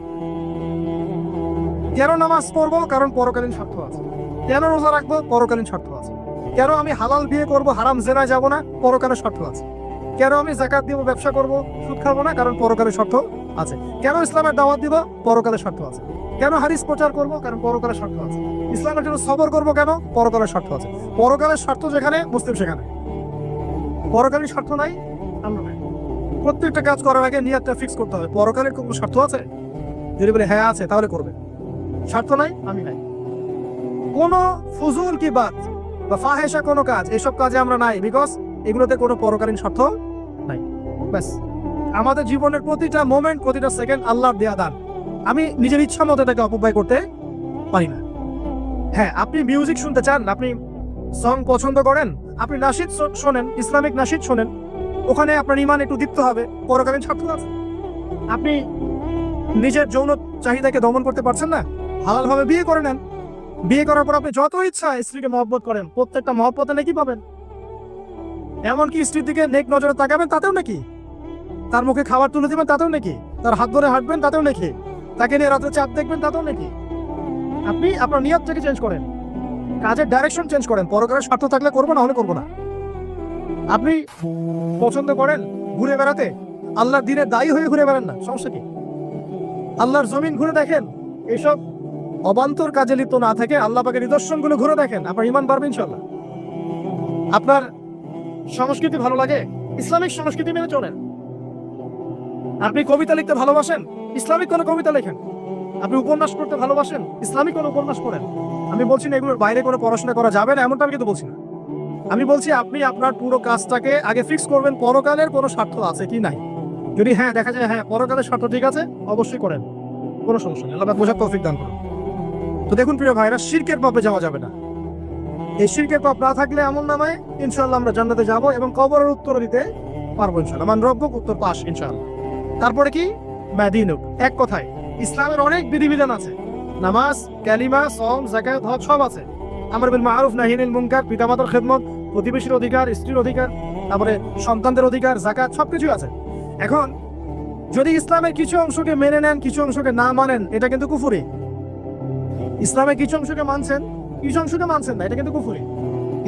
কেন নামাজ পড়বো? কারণ পরকালীন স্বার্থ আছে। কেন রোজা রাখবো? পরকালীন স্বার্থ আছে। কেন আমি হালাল বিয়ে করব, হারাম জেনায় যাব না? পরকালের স্বার্থ আছে। কেন আমি যাকাত দিব, ব্যবসা করব, সুদ খাবো না? কারণ পরকালের স্বার্থ আছে। কেন ইসলামের দাওয়াত দিব? পরকালের স্বার্থ আছে। কেন হাদিস প্রচার করব? কারণ পরকালের স্বার্থ আছে। ইসলামের জন্য সবর করব কেন? পরকালের স্বার্থ আছে। পরকালের স্বার্থ যেখানে, মুসলিম সেখানে। পরকালীন স্বার্থ নাই, আমরা নাই। প্রত্যেকটা কাজ করার আগে নিয়তটা ফিক্স করতে হবে। পরকালের কোনো স্বার্থ আছে? যদি বলে হ্যাঁ আছে, তাহলে করবে। স্বার্থ নাই, আমি নাই। কোন ফুজুল কি বাত বা ফাহেসা কোনো কাজ, এসব কাজে আমরা নাই, বিকজ এগুলোতে কোনো পরকালীন স্বার্থ নাই। ব্যাস, আমাদের জীবনের প্রতিটা মোমেন্ট, প্রতিটা সেকেন্ড আল্লাহর দেয়া দান। আমি নিজের ইচ্ছা মতো এটাকে অপব্যয় করতে পারি না। হ্যাঁ, আপনি মিউজিক শুনতে চান, আপনি সং পছন্দ করেন, আপনি নাশিদ শোনেন, ইসলামিক নাশিদ শোনেন, ওখানে আপনার ইমান একটু দীপ্ত হবে, পরকালীন স্বার্থ আছে। আপনি নিজের যৌন চাহিদাকে দমন করতে পারছেন না, হালালভাবে বিয়ে করে নেন। বিয়ে করার পর আপনি যত ইচ্ছা স্ত্রীকে মহব্বত করেন, প্রত্যেকটা মহব্বতে নাকি পাবেন। এমনকি স্ত্রীর দিকে নেক নজরে তাকাবেন, তাতেও নাকি। তার মুখে খাবার তুলে দিবেন, তাতেও নাকি। তার হাত ধরে হাঁটবেন, তাতেও নাকি। তাকে নিয়ে রাতে চাঁদ দেখবেন, তাতেও নাকি। আপনি আপনার নিয়তটাকে চেঞ্জ করেন, কাজের ডাইরেকশন চেঞ্জ করেন। পরকালের স্বার্থ থাকলে করবো, না হলে করবো না। আপনি পছন্দ করেন ঘুরে বেড়াতে, আল্লাহর দিনের দায়ী হয়ে ঘুরে বেড়ান না, সমস্যা কি? আল্লাহর জমিন ঘুরে দেখেন, এইসব অবান্তর কাজে লিপ্ত না থাকে আল্লাহ পাকের নিদর্শনগুলো ঘুরে দেখেন, আপনার ইমান বাড়বে ইনশাআল্লাহ। আপনার সংস্কৃতি ভালো লাগে, ইসলামিক সংস্কৃতি মেনে চলেন। আপনি কবিতা লিখতে ভালোবাসেন, ইসলামিক কোনো কবিতা লেখেন। আপনি উপন্যাস পড়তে ভালোবাসেন, ইসলামিক কোনো উপন্যাস পড়েন। আমি বলছি না এগুলোর বাইরে কোনো পড়াশোনা করা যাবে না, এমনটা আমি কিন্তু বলছি না। আমি বলছি আপনি আপনার পুরো কাজটাকে আগে ফিক্স করবেন, পরকালের কোনো স্বার্থ আছে কি নাই। যদি হ্যাঁ দেখা যায় হ্যাঁ পরকালের স্বার্থ ঠিক আছে, অবশ্যই করেন, কোনো সমস্যা নেই। আল্লাহ বোঝার তৌফিক দান করুন। তো দেখুন প্রিয় ভাইরা, শিরকের পাপে যাওয়া যাবে না। এই শিরকের পাপ না থাকলে আমলনামায় ইনশাআল্লাহ আমরা জান্নাতে যাব এবং কবরের উত্তর দিতে পারবো ইনশাআল্লাহ। মান রব্বুক, উত্তর পাস ইনশাআল্লাহ। তারপরে কি? মাদিনুক। এক কথায় ইসলামের অনেক বিধিবিধান আছে, নামাজ, কালিমা, সওম, যাকাত, হজ সব আছে। আমর বিল মারুফ, নাহি আনিল মুনকার, পিতামাতার খেদমত, প্রতিবেশীর অধিকার, স্ত্রীর অধিকার, তারপরে সন্তানদের অধিকার, যাকাত, সবকিছু আছে। এখন যদি ইসলামের কিছু অংশকে মেনে নেন, কিছু অংশকে না মানেন, এটা কিন্তু কুফরি। ইসলামের কিছু অংশকে মানছেন, কিছু অংশকে মানছেন না, এটা কিন্তু কুফরি।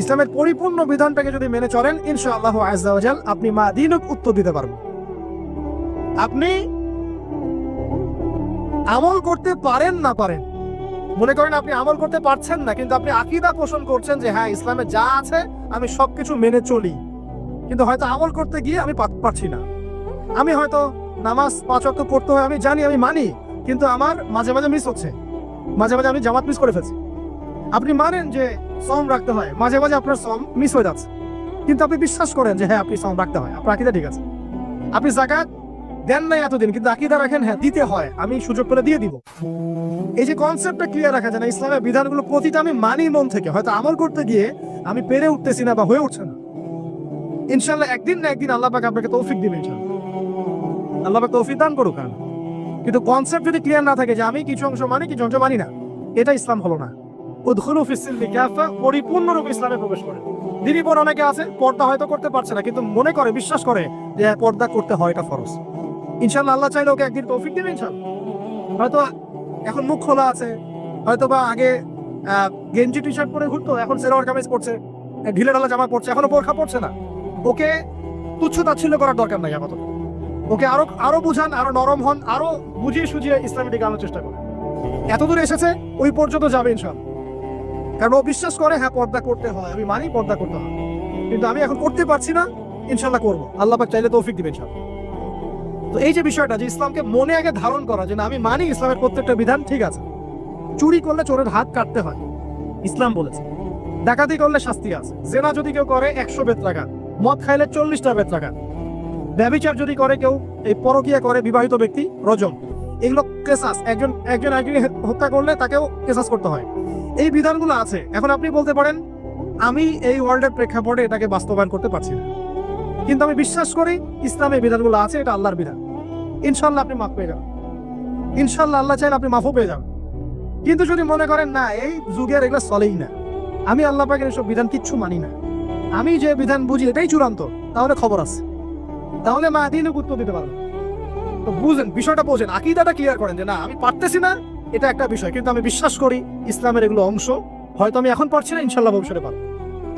ইসলামের পরিপূর্ণ বিধানটাকে যদি মেনে চলেন, ইনশাআল্লাহ আযজা ওয়া জাল আপনি মাদিনুক উত্তর দিতে পারবেন। আপনি আমল করতে পারেন না পারেন, মনে করেন আপনি আমল করতে পারছেন না, কিন্তু আপনি আকীদা পোষণ করছেন যে হ্যাঁ ইসলামে যা আছে আমি সবকিছু মেনে চলি, কিন্তু হয়তো আমল করতে গিয়ে আমি পারছি না। আমি হয়তো নামাজ 5 ওয়াক্ত পড়তে হয়, আমি জানি, আমি মানি, কিন্তু আমার মাঝে মাঝে মিস হচ্ছে, মাঝে মাঝে আমি জামাত মিস করে ফেলছি। আপনি মানেন যে সওম রাখতে হয়, মাঝে মাঝে আপনার সওম মিস হয়ে যাচ্ছে, কিন্তু আপনি বিশ্বাস করেন যে হ্যাঁ আপনি সওম রাখতে হয়, আপনার আকীদা ঠিক আছে। আপনি যাকাত দেন নাই এতদিন, কিন্তু আকীদা রাখেন হ্যাঁ দিতে হয়, আমি সুযোগ করে দিয়ে দিব। এই যে কনসেপ্টটা ক্লিয়ার রাখা যায় না, ইসলামের বিধানগুলো প্রতিটা আমি মানি মন থেকে, হয়তো আমল করতে গিয়ে আমি পেরে উঠতেছি না বা হয়ে উঠছে না। ইনশাআল্লাহ একদিন না একদিন আল্লাহ পাক আপনাকে তৌফিক দিবেন, ইনশাআল্লাহ আল্লাহ পাক তৌফিক দান করুক। কিন্তু কনসেপ্ট যদি ক্লিয়ার না থাকে যে আমি কিছু অংশ মানি কিছু অংশ মানি না, এটা ইসলাম হলো না। উদখুলু ফিস-সিলমি কাফা, পরিপূর্ণরূপে ইসলামে প্রবেশ করে। দিদিপর অনেকে আছে পর্দা হয়তো করতে পারছে না, কিন্তু মনে করে বিশ্বাস করে যে পর্দা করতে হয়, এটা ফরজ। ইনশাআল্লাহ আল্লাহ চাইলে ওকে একদিন তৌফিক দিবেন ইনশাআল্লাহ। হয়তো এখন মুখ খোলা আছে, হয়তো বা আগে গেঞ্জি টি শার্ট পরে ঘুরতো, এখন সেলোয়ার কামিজ পরছে, ঢিলে ঢালা জামা পরছে, এখনো বোরখা পরছে না। ওকে তুচ্ছ তাচ্ছিল্য করার দরকার নাই আপাতত। ওকে আরো বুঝান, আরো নরম হন, আরো বুঝিয়ে সুঝিয়ে ইসলামের দিকে আনার চেষ্টা করেন। এতদূর এসেছে, ওই পর্যন্ত যাবে ইনশাআল্লাহ। কারণ ও বিশ্বাস করে হ্যাঁ পর্দা করতে হয়, আমি মানি পর্দা করতে হয়, কিন্তু আমি এখন করতে পারছি না, ইনশাআল্লাহ করবো, আল্লাহ পাক চাইলে তৌফিক দিবেন ইনশাআল্লাহ। তো এই যে বিষয়টা, যে ইসলামকে মনে আগে ধারণ করা, যে না আমি মানি ইসলামের প্রত্যেকটা বিধান ঠিক আছে। চুরি করলে চোরের হাত কাটতে হয়, ইসলাম বলেছে। ডাকাতি করলে শাস্তি আছে। জেনা যদি কেউ করে 100 বেত্রাঘাত, মদ খাইলে 40টা বেত্রাঘাত, ব্যভিচার যদি করে কেউ, এই পরকীয়া করে বিবাহিত ব্যক্তি, রজম। এগুলো কেসাস, একজন একজনকে হত্যা করলে তাকেও কেসাস করতে হয়। এই বিধানগুলো আছে। এখন আপনি বলতে পারেন আমি এই ওয়ার্ল্ডের প্রেক্ষাপটে এটাকে বাস্তবায়ন করতে পারছি না, কিন্তু আমি বিশ্বাস করি ইসলামের বিধানগুলো আছে, এটা আল্লাহর বিধান। ইনশাআল্লাহ আপনি মাফ পেয়ে যাবেন, ইনশাআল্লাহ আল্লাহ চাইলে আপনি মাফও পেয়ে যাবেন। কিন্তু যদি মনে করেন না এই যুগের এগুলো চলেই না, আমি আল্লাহ পাকের এসব বিধান কিচ্ছু মানি না, আমি যে বিধান বুঝি এটাই চূড়ান্ত, তাহলে খবর আছে, তাহলে মা দিনে উত্তর দিতে পারবে। তো বুঝেন, বিষয়টা বোঝেন, আকীদাটা ক্লিয়ার করেন যে না আমি পারতেছি না, এটা একটা বিষয়, কিন্তু আমি বিশ্বাস করি ইসলামের এগুলো অংশ, হয়তো আমি এখন পারছি না, ইনশাআল্লাহ ভবিষ্যতে পারবো।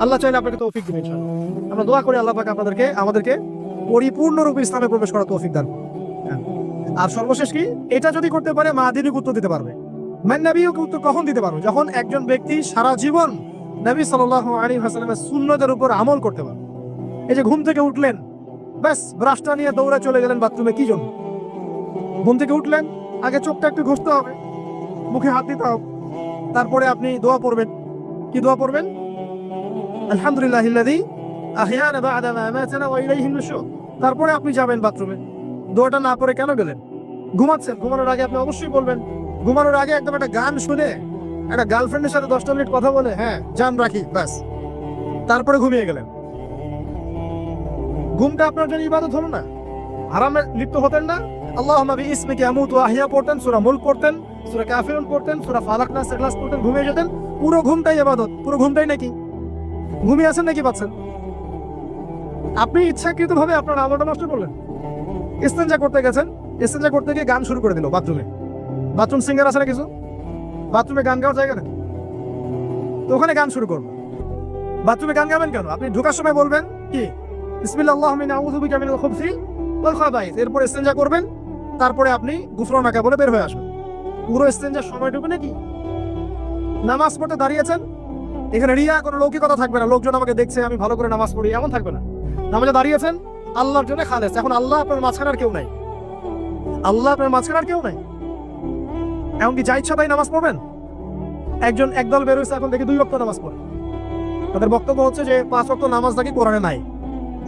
আল্লাহ চাইলে আপনাকে তৌফিক দিবেন ইনশাআল্লাহ। আমরা দোয়া করি আল্লাহ পাক আমাদেরকে পরিপূর্ণরূপে ইসলামে প্রবেশ করার তৌফিক দান করুন। আর সর্বশেষ কি, এটা যদি করতে পারে মা দিনে উত্তর দিতে পারবে। মান নবীকে উত্তর কখন দিতে পারবে? যখন একজন ব্যক্তি সারা জীবন নবী সাল্লাল্লাহু আলাইহি ওয়াসাল্লামের সুন্নতের উপর আমল করতে পারে। এই যে ঘুম থেকে উঠলেন, ব্যাস ব্রাশটা নিয়ে দৌড়ে চলে গেলেন বাথরুমে, কি জন্য? ঘুম থেকে উঠলেন, আগে চোখটা একটু ঘষতে হবে, মুখে হাত দিতে হবে, তারপরে আপনি দোয়া পড়বেন। কি দোয়া পড়বেন? আলহামদুলিল্লাহিল্লাযী আহইয়ানা বা'দা মা আমাতানা ওয়া ইলাইহিন নুশুর। তারপরে আপনি যাবেন বাথরুমে। দোয়াটা না পড়ে কেন গেলেন? ঘুমাচ্ছেন, ঘুমানোর আগে আপনি অবশ্যই বলবেন। ঘুমানোর আগে একদম একটা গান শুনে, একটা গার্লফ্রেন্ডের সাথে 10টা মিনিট কথা বলে হ্যাঁ জান রাখি, ব্যাস, তারপরে ঘুমিয়ে গেলেন। ঘুমটা আপনার জন্য ইবাদত হলো না? হারামে লিপ্ত হতেন না? আল্লাহুম্মা বিইসমিকা আমুতু ওয়া আহইয়া পড়তেন, সূরা মুলক পড়তেন, সূরা কাফিরুন পড়তেন, সূরা ফালাক নাস ইখলাস পড়তেন, ঘুমিয়ে যেতেন। পুরো ঘুমটাই ইবাদত, পুরো ঘুমটাই নাকি ঘুমিয়ে আছেন নাকি পাচ্ছেন? আপনি ইচ্ছাকৃতভাবে আপনার আমলটা নষ্ট করলেন। ইস্তেঞ্জা করতে গেছেন, ইস্তেঞ্জা করতে গিয়ে গান শুরু করে দিল বাথরুমে। বাথরুম সিঙ্গার আছে না কিছু? বাথরুমে গান গাওয়ার জায়গা নাকি? তো ওখানে গান শুরু করবেন। বাথরুমে গান গাবেন কেন? আপনি ঢোকার সময় বলবেন কি বিসমিল্লাহ আল্লাহুম্মা ইন্নী আউযু বিকা মিনাল খুবসি ওয়াল খাবাইস, এরপর ইস্তেঞ্জা করবেন, তারপরে আপনি গুফরানাকা বলে বের হয়ে আসবেন। পুরো ইস্তেঞ্জার সময় ঢুকবে নাকি? নামাজ পড়তে দাঁড়িয়েছেন, এখানে রিয়া কোনো লৌকিকতা থাকবে না, লোকজন আমাকে দেখছে আমি ভালো করে নামাজ পড়ি, এমন থাকবে না। নামাজে দাঁড়িয়েছেন আল্লাহর জন্য খালেস। এখন আল্লাহ আপনার মাঝখানে আর কেউ নাই, আল্লাহ আপনার মাঝখানে আর কেউ নাই। এমনকি যা ইচ্ছা তাই নামাজ পড়বেন। একদল বের হয়েছে এখন দেখি 2 ওয়াক্ত নামাজ পড়ে। তাদের বক্তব্য হচ্ছে যে 5 ওয়াক্ত নামাজ নাকি কোরআনে নাই,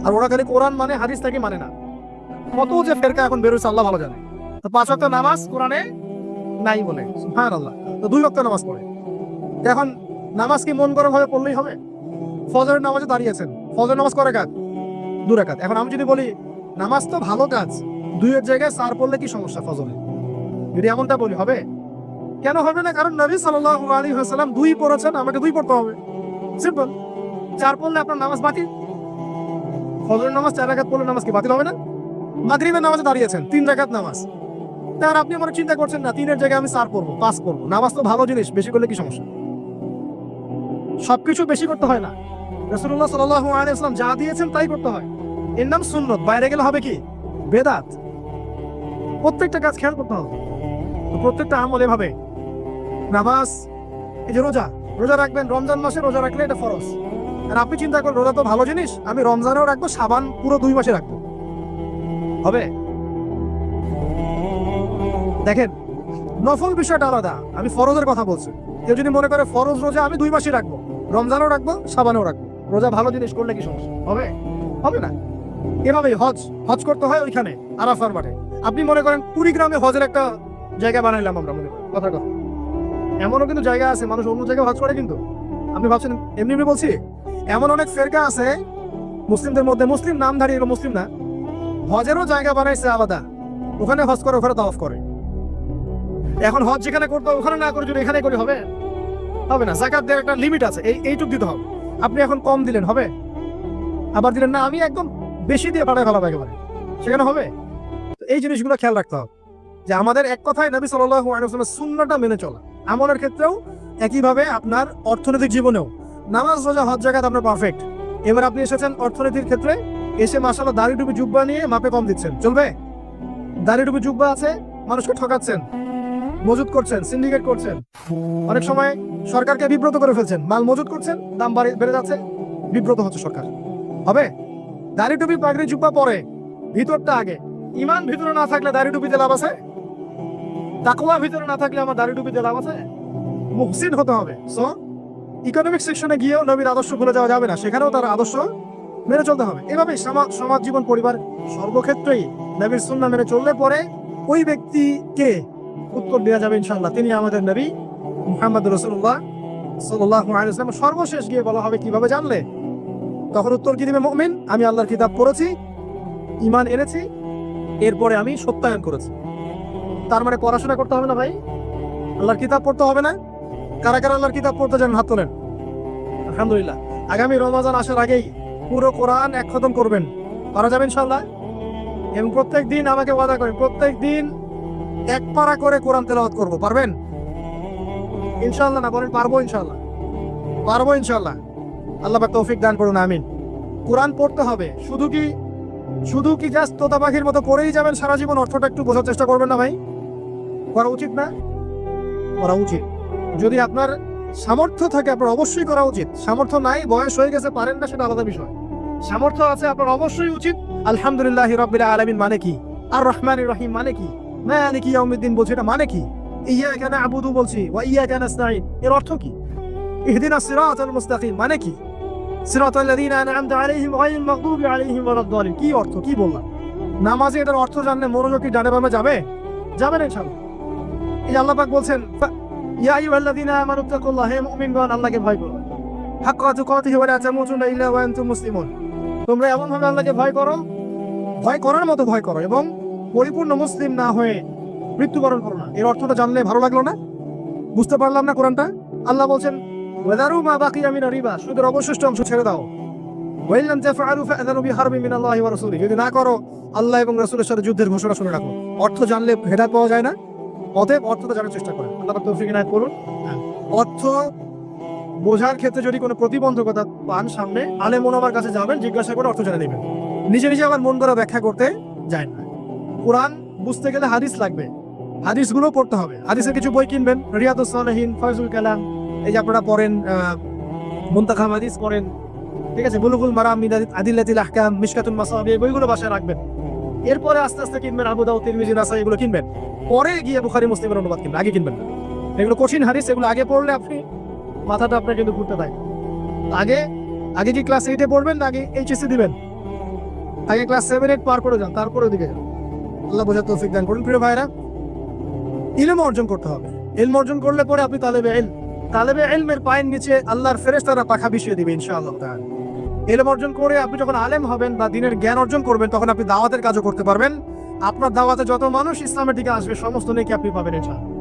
আর ওরা খালি কোরআন মানে হাদিস নাকি মানে না। কত যে ফেরকা এখন বের হয়েছে আল্লাহ ভালো জানে। তো 5 ওয়াক্ত নামাজ কোরআনে নাই বলে, সুবহানাল্লাহ। তো 2 ওয়াক্ত নামাজ পড়ে। এখন নামাজ কি মন গরম ভাবে পড়লেই হবে? ফজরের নামাজে দাঁড়িয়েছেন, ফজর নামাজ কয় রাকাত? 2 রাকাত। এখন আমি যদি বলি নামাজ তো ভালো কাজ, 2 এর জায়গায় 4 পড়লে কি সমস্যা ফজরে? যদি এমনটা বলি হবে? কেন হবে না? কারণ নবী সাল্লাল্লাহু আলাইহি ওয়াসাল্লাম 2 পড়েছেন, আমাকে 2 পড়তে হবে, সিম্পল। 4 পড়লে আপনার নামাজ বাতিল। ফজরের নামাজ 4 রাকাত পড়লে নামাজ কি বাতিল হবে না? মাগরিবের নামাজে দাঁড়িয়েছেন 3 রাকাত নামাজ, তার আপনি মনে চিন্তা করছেন না 3 এর জায়গায় আমি 4 পড়বো, 5 পড়বো। নামাজ তো ভালো জিনিস, বেশি করলে কি সমস্যা? সবকিছু বেশি করতে হয় না। রাসূলুল্লাহ সাল্লাল্লাহু আলাইহি ওয়াসাল্লাম যা দিয়েছেন তাই করতে হয়। এর নাম সুন্নত, বাইরে গেলে হবে কি বেদাত। প্রত্যেকটা কাজ খেয়াল করতে হবে, প্রত্যেকটা আমল এভাবে। নামাজ, এই যে রোজা রাখবেন, রমজান মাসে রোজা রাখলে এটা ফরজ। আর আপনি চিন্তা করেন রোজা তো ভালো জিনিস, আমি রমজানেও রাখবো, শাবান পুরো 2 মাসে রাখবো, হবে? দেখেন নফল বিষয়টা আলাদা, আমি ফরজের কথা বলছি। কেউ যদি মনে করে ফরজ রোজা আমি 2 মাসই রাখবো, রমজানও রাখবো, শাবানও রাখবো, রোজা ভালো জিনিস করলে কি সমস্যা হবে? হবে না। এভাবেই হজ করতে হয় ওইখানে আরাফার মাঠে। আপনি মনে করেন কুড়িগ্রামে হজের একটা জায়গা বানাইলাম আমরা, মনে করেন কথা কথা, এমনও কিন্তু জায়গা আছে মানুষ অন্য জায়গায় হজ করে, কিন্তু আপনি ভাবছেন এমনি এমনি বলছি, এমন অনেক ফেরকা আছে মুসলিমদের মধ্যে, মুসলিম নামধারী, এগুলো মুসলিম না, হজেরও জায়গা বানাইছে আলাদা, ওখানে হজ করে, ওখানে তাওয়াফ করে। এখন হজ যেখানে করতে হবে ওখানে না করে যদি এখানে করি হবে? হবে না। যাকাত দেওয়ার একটা লিমিট আছে, এইটুক দিতে হবে। আপনি এখন কম দিলেন হবে, আবার দিলেন না আমি একদম বেশি দিয়ে পাঠায় ফেলাবো একেবারে, সেখানে হবে? তো এই জিনিসগুলো খেয়াল রাখতে হবে যে আমাদের এক কথায় নবী সাল্লাল্লাহু আলাইহি ওয়াসাল্লামের সুন্নাহটা মেনে চলা। আমলের ক্ষেত্রেও একইভাবে আপনার অর্থনৈতিক জীবনেও নামাজ, রোজা, হজ, যাকাত আপনার পারফেক্ট। এবার আপনি এসেছেন অর্থনীতির ক্ষেত্রে, এসে মাশাআল্লাহ দাড়ি টুপি জুব্বা নিয়ে মাপে কম দিচ্ছেন, চলবে? দাড়ি টুপি জুব্বা আছে, মানুষকে ঠকাচ্ছেন, মজুত করছেন, সিন্ডিকেট করছেন, অনেক সময় সরকারকে বিব্রত করে ফেলছেন, মাল মজুত করছেন, দাম বেড়ে যাচ্ছে, বিব্রত হচ্ছে সরকার। হবে? দাড়ি টুপি পাগড়ি জুব্বা পরে ভিতরটা আগে, ইমান ভিতরে না থাকলে দাড়ি টুপিতে লাভ আছে? তাকওয়া ভিতরে না থাকলে আমার দাড়ি টুপিতে লাভ আছে? মুহসিন হতে হবে। সো ইকোনমিক সেকশনে গিয়েও নবীর আদর্শ ভুলে যাওয়া যাবে না, সেখানেও তার আদর্শ মেনে চলতে হবে। এভাবেই সমাজ জীবন, পরিবার, সর্বক্ষেত্রেই নবীর সুন্নাহ মেনে চললে পরে ওই ব্যক্তিকে উত্তর দেওয়া যাবে ইনশাআল্লাহ, তিনি আমাদের নবী মুহাম্মদ রাসূলুল্লাহ সাল্লাল্লাহু আলাইহি ওয়াসাল্লাম। সর্বশেষ গিয়ে বলা হবে কিভাবে জানলে, তখন উত্তর কি দিবে? মুমিন, আমি আল্লাহর কিতাব পড়েছি, ঈমান এনেছি, এরপরে আমি সত্যায়ন করেছি। তার মানে পড়াশোনা করতে হবে না ভাই, আল্লাহর কিতাব পড়তে হবে না? কারা কারা আল্লাহর কিতাব পড়তে জানেন হাত তোলেন। আলহামদুলিল্লাহ। আগামী রমজান আসার আগেই পুরো কোরআন এক খতম করবেন, পারা যাবে ইনশাআল্লাহ? এবং প্রত্যেক দিন আমাকে ওয়াদা করেন, প্রত্যেক দিন এক পারা করে কোরআন তেলাওয়াত করব, পারবেন ইনশাআল্লাহ? না বলেন পারবো ইনশাআল্লাহ? পারবো ইনশাআল্লাহ। আল্লাহ পাক তৌফিক দান করুন, আমিন। কোরআন পড়তে হবে, শুধু কি জাস্ট তোতা পাখির মতো পড়েই যাবেন সারা জীবন? অর্থটা একটু বোঝার চেষ্টা করবেন না ভাই? করা উচিত না? করা উচিত। যদি আপনার সামর্থ্য থাকে আপনার অবশ্যই করা উচিত। সামর্থ্য নাই, বয়স হয়ে গেছে, পারেন না, সেটা আলাদা বিষয়। সামর্থ্য আছে আপনার অবশ্যই উচিত। আলহামদুলিল্লাহি রাব্বিল আলামিন মানে কি? আর রহমানির রহিম মানে কি? মালিকি ইয়াউমিদ্দিন বলছি, এটা মানে কি? ইয়্যাকা না'বুদু বলছি, ওয়া ইয়্যাকা নাস্তাঈন, এর অর্থ কি? ইহদিনাস সিরাতাল মুস্তাকিম মানে কি? সিরাতাল লাযীনা আন'আমতা আলাইহিম গায়রিল মাগদুবি আলাইহিম ওয়ালাদ-দালিন, কি অর্থ, কি বললাম? নামাজে এটার অর্থ জানলে মনোযোগ কি ডানে বামে যাবে? যাবে না ইনশাআল্লাহ। এই আল্লাহ পাক বলছেন, ইয়া আইয়ুহাল্লাযীনা আমানুত্তাকুল্লাহ, হে মুমিনগণ আল্লাহকে ভয় করো, হাক্কা তুকাতিহি ওয়া লা তামুতুন্না ইল্লা ওয়া আনতুম মুসলিমুন, তোমরা এমন ভাবে আল্লাহকে ভয় করো, ভয় করার মতো ভয় করো, এবং পরিপূর্ণ মুসলিম না হয়ে মৃত্যুবরণ করো না। এর অর্থটা জানলে ভালো লাগলো না? বুঝতে পারলাম না কোরআনটা? আল্লাহ বলছেন ওয়াদারু মা বাকিয়া মিনার রিবা, সুদের অবশিষ্ট অংশ ছেড়ে দাও। ওয়া ইল্লাম তাফআলু ফাআযানু বিহারবিন মিনাল্লাহি ওয়া রাসূলিহি, যদি না করো আল্লাহ এবং রাসূলের সাথে যুদ্ধের ঘোষণা শুনে রাখো। অর্থ জানলে হেদায়েত পাওয়া যায় না? অতএব অর্থটা জানার চেষ্টা করেন। আল্লাহ পাক তৌফিক ইনায়াত করুন। অর্থ বোঝার ক্ষেত্রে যদি কোনো প্রতিবন্ধকতা পান সামনে, আলেম ওলামার কাছে যাবেন, জিজ্ঞাসা করে অর্থ জেনে নেবেন। নিজে নিজে আবার মন করা ব্যাখ্যা করতে যায় না। কোরআন বুঝতে গেলে হাদিস লাগবে, হাদিসগুলো পড়তে হবে। হাদিসের কিছু বই কিনবেন, রিয়াদুস সালিহিন, ফয়জুল কালাম, এই যে আপনারা পড়েন, মুনতাখাব হাদিস পড়েন, ঠিক আছে, বুলুগুল মারাম মিন আদিল্লাতিল আহকাম, মিশকাতুল মাসাবি, এই বইগুলো বাসায় রাখবেন। এরপরে আস্তে আস্তে কিনবেন আবু দাউদ, তিরমিজি, নাসাই, এগুলো কিনবেন। পরে গিয়ে বুখারী মুসলিমের অনুবাদ কিনবেন, আগে কিনবেন না। এগুলো কঠিন হাদিস, এগুলো আগে পড়লে আপনি মাথাটা আপনার কিন্তু ঘুরতে থাকে। আগে কি ক্লাস 8-এ পড়বেন না আগে এইচএসসি দিবেন? আগে ক্লাস 7-8 পার করে যান, তারপরে ওদিকে যান। আল্লাহ বোঝার তৌফিক দান করুন। প্রিয় ভাইরা, ইলম অর্জন করতে হবে। ইলম অর্জন করলে পরে আপনি তালেবে ইলমের পায়ের নিচে আল্লাহর ফেরেশতারা পাখা বিছিয়ে দিবে ইনশাআল্লাহ তাআলা। ইলম অর্জন করে আপনি যখন আলেম হবেন বা দ্বীনের জ্ঞান অর্জন করবেন, তখন আপনি দাওয়াতের কাজও করতে পারবেন। আপনার দাওয়াতে যত মানুষ ইসলামের দিকে আসবে সমস্ত নেকি আপনি পাবেন ইনশাআল্লাহ।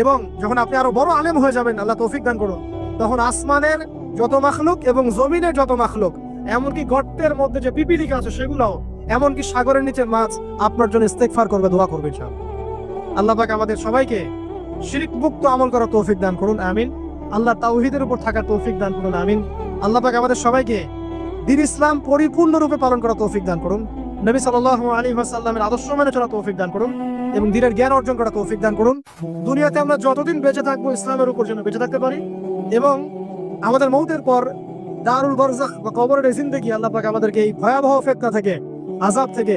এবং যখন আপনি আরো বড় আলেম হয়ে যাবেন, আল্লাহ তৌফিক দান করুন, তখন আসমানের যত মাখলুক এবং জমিনের যত মাখলুক, এমনকি গর্তের মধ্যে যে পিপিলিকা আছে সেগুলোও, এমনকি সাগরের নিচের মাছ আপনার জন্য ইস্তেগফার করবে, দোয়া করবে ইনশাআল্লাহ। আল্লাহ পাক আমাদের সবাইকে শিরক মুক্ত আমল করার তৌফিক দান করুন, আমিন। আল্লাহ তাওহীদের উপর থাকার তৌফিক দান করুন, আমিন। আল্লাহ পাক আমাদের সবাইকে দ্বীন ইসলাম পরিপূর্ণরূপে পালন করার তৌফিক দান করুন, নবী সাল্লাল্লাহু আলাইহি ওয়াসাল্লামের আদর্শ মেনে চলার তৌফিক দান করুন, এবং দ্বীনের জ্ঞান অর্জন করার তৌফিক দান করুন। দুনিয়াতে আমরা যতদিন বেঁচে থাকবো ইসলামের উপর যেন বেঁচে থাকতে পারি, এবং আমাদের মৌতের পর দারুল বারজাখ বা কবরের জিন্দেগি আল্লাহ পাক আমাদেরকে এই ভয়াবহ ফিতনা থেকে, আযাব থেকে